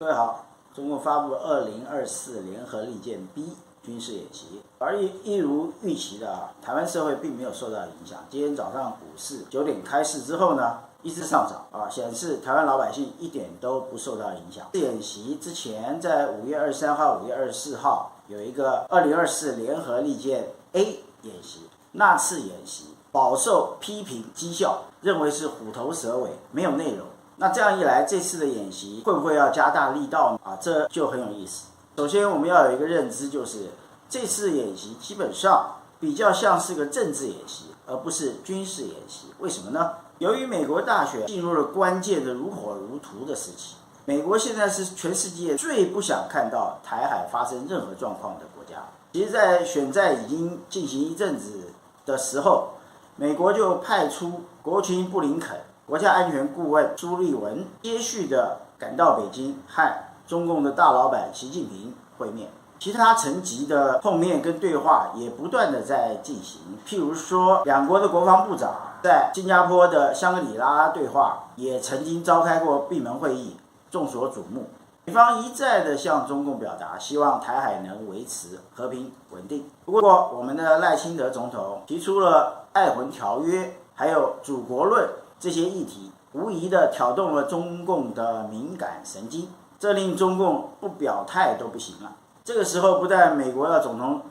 各位好，中共发布了2024联合利剑 B 军事演习，而一如预期的台湾社会并没有受到影响。今天早上股市9点开市之后呢，一直上涨显示台湾老百姓一点都不受到影响。演习之前，在5月23号、5月24号有一个2024联合利剑 A 演习，那次演习饱受批评讥笑，认为是虎头蛇尾，没有内容。那这样一来，这次的演习会不会要加大力道呢？这就很有意思。首先，我们要有一个认知，就是这次演习基本上比较像是个政治演习，而不是军事演习。为什么呢？由于美国大选进入了关键的如火如荼的时期，美国现在是全世界最不想看到台海发生任何状况的国家。其实，在选战已经进行一阵子的时候，美国就派出国务卿布林肯、国家安全顾问苏利文接续的赶到北京和中共的大老板习近平会面，其他层级的碰面跟对话也不断的在进行。譬如说，两国的国防部长在新加坡的香格里拉对话也曾经召开过闭门会议，众所瞩目。美方一再的向中共表达希望台海能维持和平稳定。不过，我们的赖清德总统提出了爱魂条约还有祖国论这些议题，无疑的挑动了中共的敏感神经，这令中共不表态都不行了。这个时候，不但美国要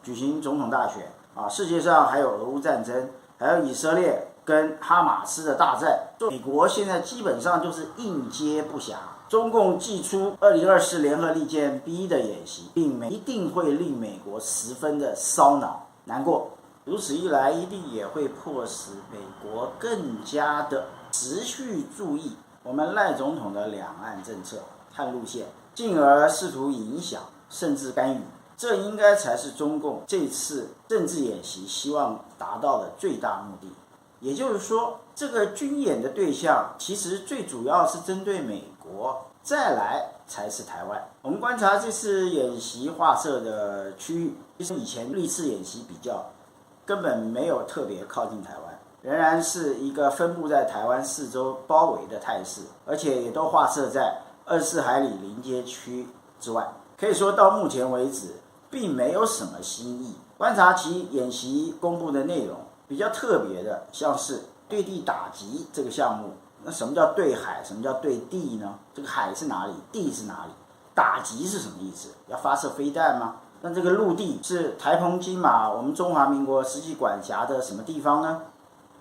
举行总统大选世界上还有俄乌战争，还有以色列跟哈马斯的大战，美国现在基本上就是应接不暇。中共祭出2024联合利剑 B 的演习，一定会令美国十分的烧脑难过。如此一来，一定也会迫使美国更加的持续注意我们赖总统的两岸政策和路线，进而试图影响甚至干预。这应该才是中共这次政治演习希望达到的最大目的。也就是说，这个军演的对象其实最主要是针对美国，再来才是台湾。我们观察这次演习划设的区域，其实以前历次演习比较根本没有特别靠近台湾，仍然是一个分布在台湾四周包围的态势，而且也都划设在24海里临街区之外。可以说到目前为止并没有什么新意。观察其演习公布的内容，比较特别的像是对地打击这个项目。那什么叫对海，什么叫对地呢？这个海是哪里，地是哪里？打击是什么意思？要发射飞弹吗？那这个陆地是台澎金马我们中华民国实际管辖的什么地方呢？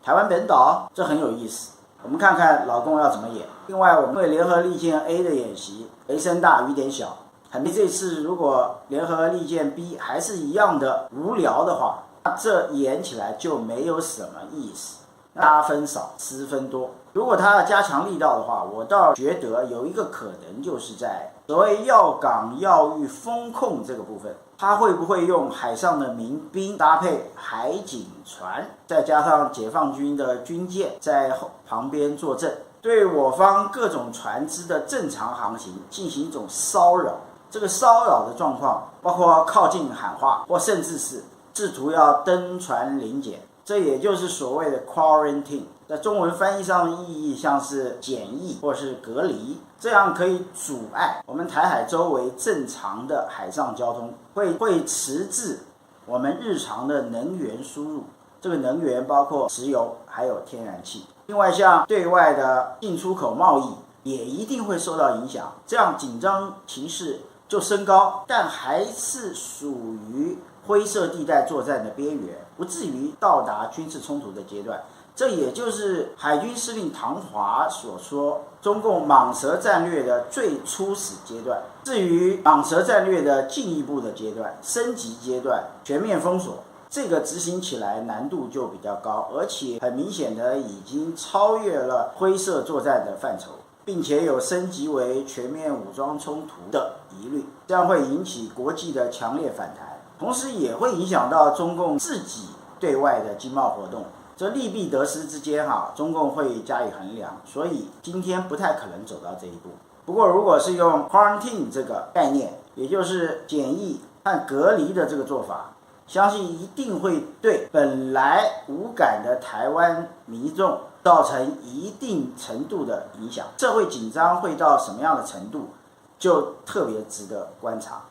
台湾本岛，这很有意思。我们看看老共要怎么演。另外，我们对联合利剑 A 的演习，雷声大雨点小，肯定这次如果联合利剑 B 还是一样的无聊的话，那这演起来就没有什么意思。大分少，失分多。如果他要加强力道的话，我倒觉得有一个可能，就是在所谓要港要域风控这个部分，他会不会用海上的民兵搭配海警船，再加上解放军的军舰在旁边坐镇，对我方各种船只的正常航行进行一种骚扰。这个骚扰的状况包括靠近喊话，或甚至是试图要登船临检，这也就是所谓的 quarantine， 在中文翻译上的意义像是检疫或是隔离，这样可以阻碍我们台海周围正常的海上交通，会迟滞我们日常的能源输入。这个能源包括石油还有天然气。另外，像对外的进出口贸易也一定会受到影响，这样紧张情势就升高，但还是属于灰色地带作战的边缘，不至于到达军事冲突的阶段。这也就是海军司令唐华所说中共蟒蛇战略的最初始阶段。至于蟒蛇战略的进一步的阶段、升级阶段、全面封锁，这个执行起来难度就比较高，而且很明显的已经超越了灰色作战的范畴，并且有升级为全面武装冲突的疑虑，这样会引起国际的强烈反弹，同时也会影响到中共自己对外的经贸活动。这利弊得失之间中共会加以衡量，所以今天不太可能走到这一步。不过如果是用 quarantine 这个概念，也就是检疫和隔离的这个做法，相信一定会对本来无感的台湾民众造成一定程度的影响。社会紧张会到什么样的程度，就特别值得观察。